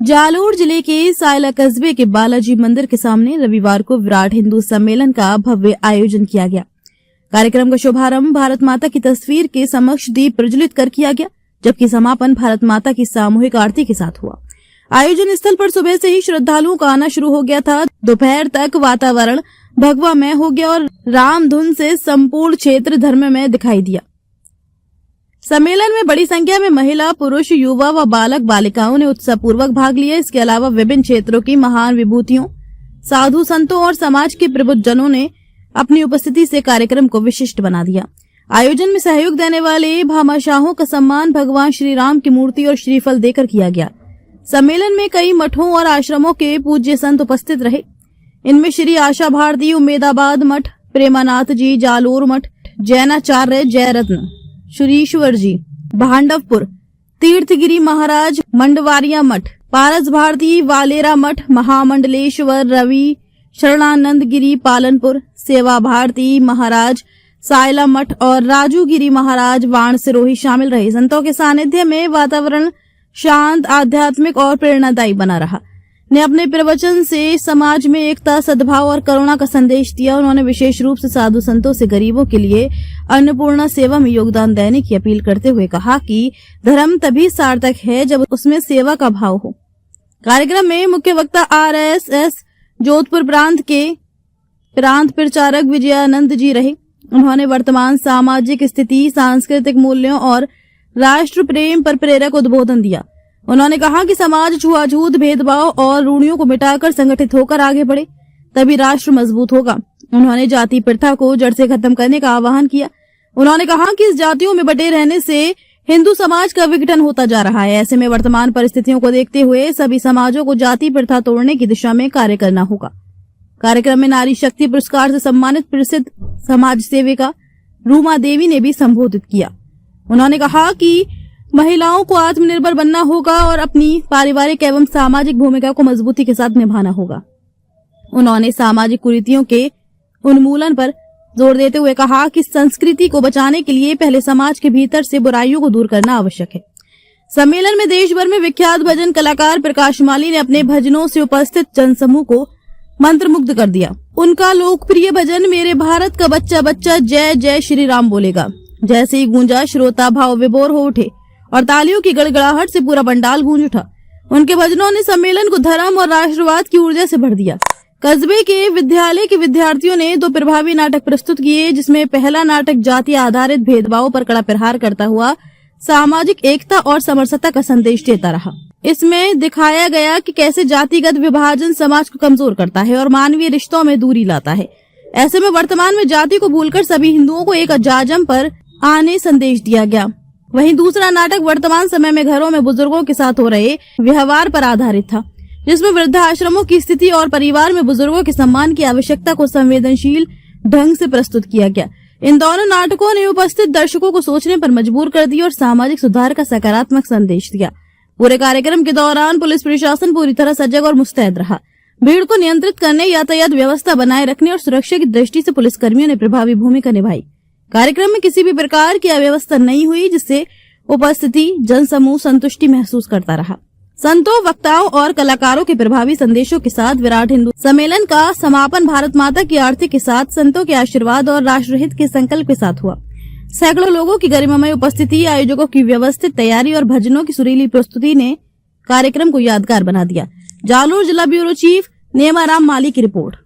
जालोर जिले के सायला कस्बे के बालाजी मंदिर के सामने रविवार को विराट हिंदू सम्मेलन का भव्य आयोजन किया गया। कार्यक्रम का शुभारंभ भारत माता की तस्वीर के समक्ष दीप प्रज्वलित कर किया गया, जबकि समापन भारत माता की सामूहिक आरती के साथ हुआ। आयोजन स्थल पर सुबह से ही श्रद्धालुओं का आना शुरू हो गया था। दोपहर तक वातावरण भगवामय हो गया और राम धुन से संपूर्ण क्षेत्र धर्ममय दिखाई दिया। सम्मेलन में बड़ी संख्या में महिला, पुरुष, युवा व बालक बालिकाओं ने उत्साहपूर्वक भाग लिया। इसके अलावा विभिन्न क्षेत्रों की महान विभूतियों, साधु संतों और समाज के प्रबुद्धजनों ने अपनी उपस्थिति से कार्यक्रम को विशिष्ट बना दिया। आयोजन में सहयोग देने वाले भामाशाहों का सम्मान भगवान श्री राम की मूर्ति और श्रीफल देकर किया गया। सम्मेलन में कई मठों और आश्रमों के पूज्य संत उपस्थित रहे। इनमें श्री आशा भारती उम्मेदाबाद मठ, प्रेमानाथ जी जालोर मठ, जैनाचार्य जयरत्न श्रीश्वर जी भांडवपुर, तीर्थगिरी महाराज मंडवारिया मठ, पारस भारती वालेरा मठ, महामंडलेश्वर रवि शरणानंद गिरी पालनपुर, सेवा भारती महाराज सायला मठ और राजूगिरी महाराज वाण सिरोही शामिल रहे। संतों के सानिध्य में वातावरण शांत, आध्यात्मिक और प्रेरणादायी बना रहा। ने अपने प्रवचन से समाज में एकता, सद्भाव और करुणा का संदेश दिया। उन्होंने विशेष रूप से साधु संतों से गरीबों के लिए अन्नपूर्णा सेवा में योगदान देने की अपील करते हुए कहा कि धर्म तभी सार्थक है जब उसमें सेवा का भाव हो। कार्यक्रम में मुख्य वक्ता आरएसएस जोधपुर प्रांत के प्रांत प्रचारक विजयानंद जी रहे। उन्होंने वर्तमान सामाजिक स्थिति, सांस्कृतिक मूल्यों और राष्ट्र प्रेम पर प्रेरक उद्बोधन दिया। उन्होंने कहा कि समाज छुआछूत, भेदभाव और रूढ़ियों को मिटाकर संगठित होकर आगे बढ़े, तभी राष्ट्र मजबूत होगा। उन्होंने जाति प्रथा को जड़ से खत्म करने का आह्वान किया। उन्होंने कहा कि इस जातियों में बटे रहने से हिंदू समाज का विघटन होता जा रहा है। ऐसे में वर्तमान परिस्थितियों को देखते हुए सभी समाजों को जाति प्रथा तोड़ने की दिशा में कार्य करना होगा। कार्यक्रम में नारी शक्ति पुरस्कार से सम्मानित प्रसिद्ध समाज सेविका रूमा देवी ने भी संबोधित किया। उन्होंने कहा कि महिलाओं को आत्मनिर्भर बनना होगा और अपनी पारिवारिक एवं सामाजिक भूमिका को मजबूती के साथ निभाना होगा। उन्होंने सामाजिक कुरीतियों के उन्मूलन पर जोर देते हुए कहा कि संस्कृति को बचाने के लिए पहले समाज के भीतर से बुराइयों को दूर करना आवश्यक है। सम्मेलन में देश भर में विख्यात भजन कलाकार प्रकाश माली ने अपने भजनों से उपस्थित जनसमूह को मंत्रमुग्ध कर दिया। उनका लोकप्रिय भजन मेरे भारत का बच्चा बच्चा जय जय श्री राम बोलेगा जैसे ही गूंजा, श्रोता भाव विभोर हो उठे और तालियों की गड़गड़ाहट से पूरा पंडाल गूंज उठा। उनके भजनों ने सम्मेलन को धर्म और राष्ट्रवाद की ऊर्जा से भर दिया। कस्बे के विद्यालय के विद्यार्थियों ने 2 प्रभावी नाटक प्रस्तुत किए, जिसमें पहला नाटक जाति आधारित भेदभाव पर कड़ा प्रहार करता हुआ सामाजिक एकता और समरसता का संदेश देता रहा। इसमें दिखाया गया कि कैसे जातिगत विभाजन समाज को कमजोर करता है और मानवीय रिश्तों में दूरी लाता है। ऐसे में वर्तमान में जाति को भूलकर सभी हिंदुओं को एक जाजम पर आने संदेश दिया गया। वहीं दूसरा नाटक वर्तमान समय में घरों में बुजुर्गों के साथ हो रहे व्यवहार पर आधारित था, जिसमें वृद्धाश्रमों की स्थिति और परिवार में बुजुर्गों के सम्मान की आवश्यकता को संवेदनशील ढंग से प्रस्तुत किया गया। इन दोनों नाटकों ने उपस्थित दर्शकों को सोचने पर मजबूर कर दिया और सामाजिक सुधार का सकारात्मक संदेश दिया। पूरे कार्यक्रम के दौरान पुलिस प्रशासन पूरी तरह सजग और मुस्तैद रहा। भीड़ को नियंत्रित करने, यातायात व्यवस्था बनाए रखने और सुरक्षा की दृष्टि से पुलिसकर्मियों ने प्रभावी भूमिका निभाई। कार्यक्रम में किसी भी प्रकार की अव्यवस्था नहीं हुई, जिससे उपस्थिति जनसमूह संतुष्टि महसूस करता रहा। संतों, वक्ताओं और कलाकारों के प्रभावी संदेशों के साथ विराट हिंदू सम्मेलन का समापन भारत माता की आरती के साथ, संतों के आशीर्वाद और राष्ट्रहित के संकल्प के साथ हुआ। सैकड़ों लोगों की गरिमामय उपस्थिति, आयोजकों की व्यवस्थित तैयारी और भजनों की सुरीली प्रस्तुति ने कार्यक्रम को यादगार बना दिया। जालोर जिला ब्यूरो चीफ नेमाराम माली की रिपोर्ट।